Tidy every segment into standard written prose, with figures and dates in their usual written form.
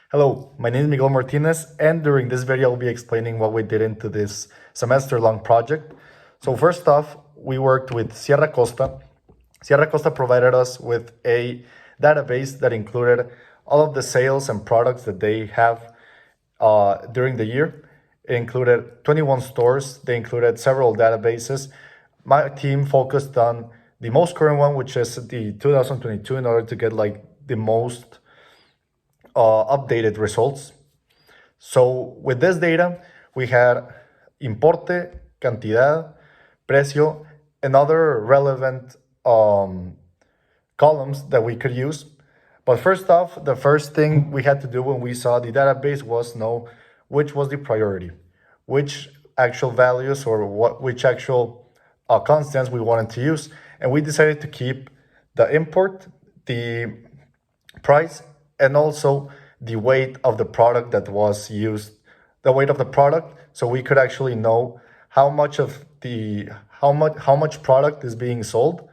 Hello, my name is Miguel Martinez, and during this video, I'll be explaining what we did into this semester-long project. So first off, we worked with Sierra Costa. Sierra Costa provided us with a database that included all of the sales and products that they have during the year. It included 21 stores. They included several databases. My team focused on the most current one, which is the 2022, in order to get like the most updated results. So with this data, we had importe, cantidad, precio, and other relevant columns that we could use. But first off, the first thing we had to do when we saw the database was know which was the priority, which actual values or which actual constants we wanted to use. And we decided to keep the import, the price, and also the weight of the product that was used, the weight of the product, so we could actually know how much product is being sold,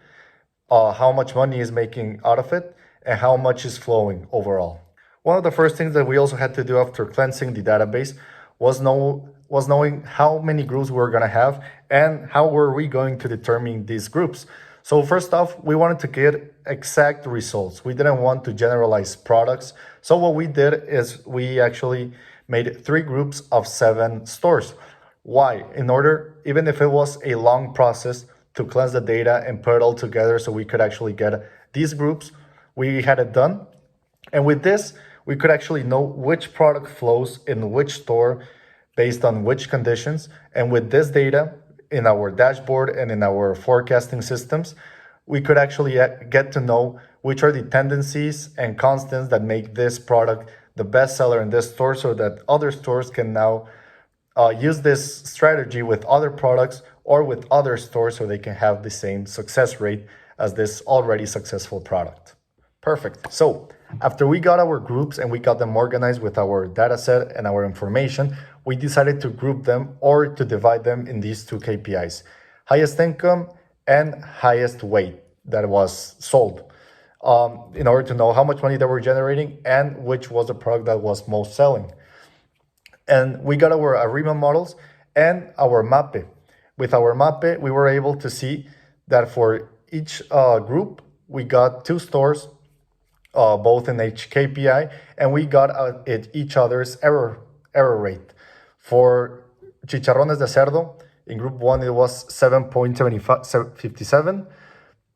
how much money is making out of it, and how much is flowing overall. One of the first things that we also had to do after cleansing the database was knowing how many groups we were going to have and how were we going to determine these groups. So first off, we wanted to get exact results. We didn't want to generalize products. So what we did is we actually made 3 groups of 7 stores. Why? In order, even if it was a long process to cleanse the data and put it all together so we could actually get these groups, we had it done. And with this, we could actually know which product flows in which store based on which conditions. And with this data in our dashboard and in our forecasting systems, we could actually get to know which are the tendencies and constants that make this product the best seller in this store, so that other stores can now use this strategy with other products or with other stores so they can have the same success rate as this already successful product. Perfect. So after we got our groups and we got them organized with our data set and our information, we decided to group them or to divide them in these 2 KPIs, highest income and highest weight that was sold, in order to know how much money they were generating and which was the product that was most selling. And we got our ARIMA models and our MAPE. With our MAPE, we were able to see that for each group, we got 2 stores, both in each KPI, and we got each other's error rate. For chicharrones de cerdo, in group 1, it was 7.57.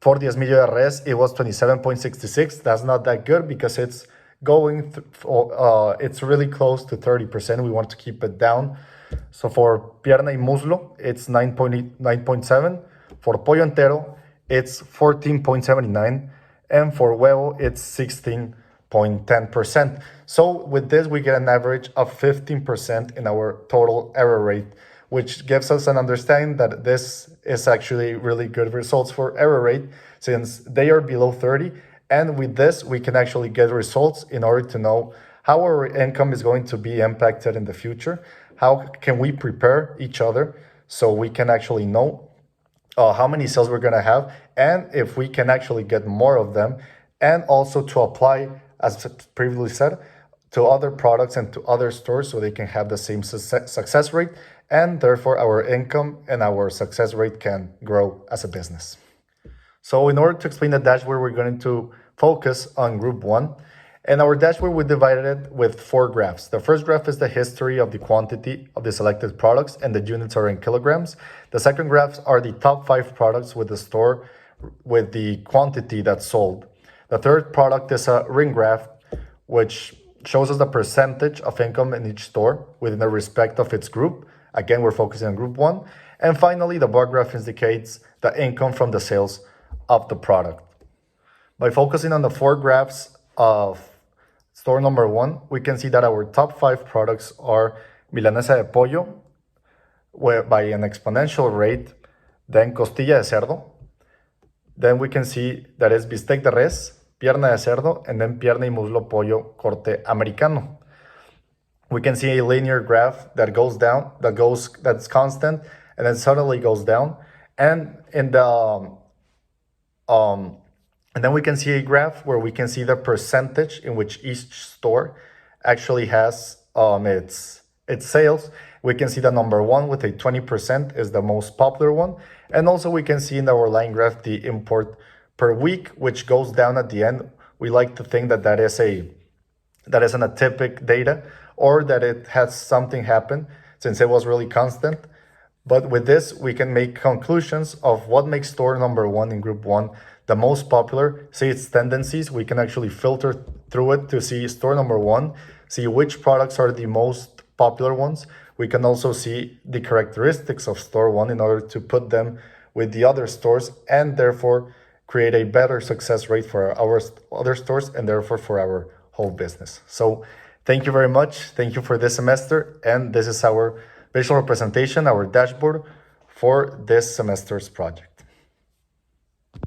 For the esmillo de res, it was 27.66. That's not that good because it's it's really close to 30%. We want to keep it down. So for pierna y muslo, it's 9.7. For pollo entero, it's 14.79. And for huevo, it's 16.10%. So with this, we get an average of 15% in our total error rate, which gives us an understanding that this is actually really good results for error rate, since they are below 30. And with this, we can actually get results in order to know how our income is going to be impacted in the future. How can we prepare each other so we can actually know how many sales we're going to have, and if we can actually get more of them, and also to apply, as previously said, to other products and to other stores so they can have the same success rate, and therefore our income and our success rate can grow as a business. So in order to explain the dashboard, we're going to focus on group 1. And our dashboard, we divided it with 4 graphs. The first graph is the history of the quantity of the selected products, and the units are in kilograms. The second graphs are the top 5 products with the store with the quantity that's sold. The third product is a ring graph, which shows us the percentage of income in each store within the respect of its group. Again, we're focusing on group 1. And finally, the bar graph indicates the income from the sales of the product. By focusing on the 4 graphs of store number 1, we can see that our top 5 products are milanesa de pollo, by an exponential rate, then costilla de cerdo. Then we can see that is bistec de res, pierna de cerdo, and then pierna y muslo pollo corte americano. We can see a linear graph that goes down, that's constant, and then suddenly goes down. And in the and then we can see a graph where we can see the percentage in which each store actually has its sales. We can see the number one with a 20% is the most popular one. And also we can see in our line graph the import per week, which goes down at the end. We like to think that that is an atypical data, or that it has something happen since it was really constant. But with this, we can make conclusions of what makes store number one in group one the most popular, see its tendencies. We can actually filter through it to see store number one, see which products are the most popular ones. We can also see the characteristics of store one in order to put them with the other stores, and therefore create a better success rate for our other stores, and therefore for our whole business. So thank you very much. Thank you for this semester. And this is our visual representation, our dashboard for this semester's project.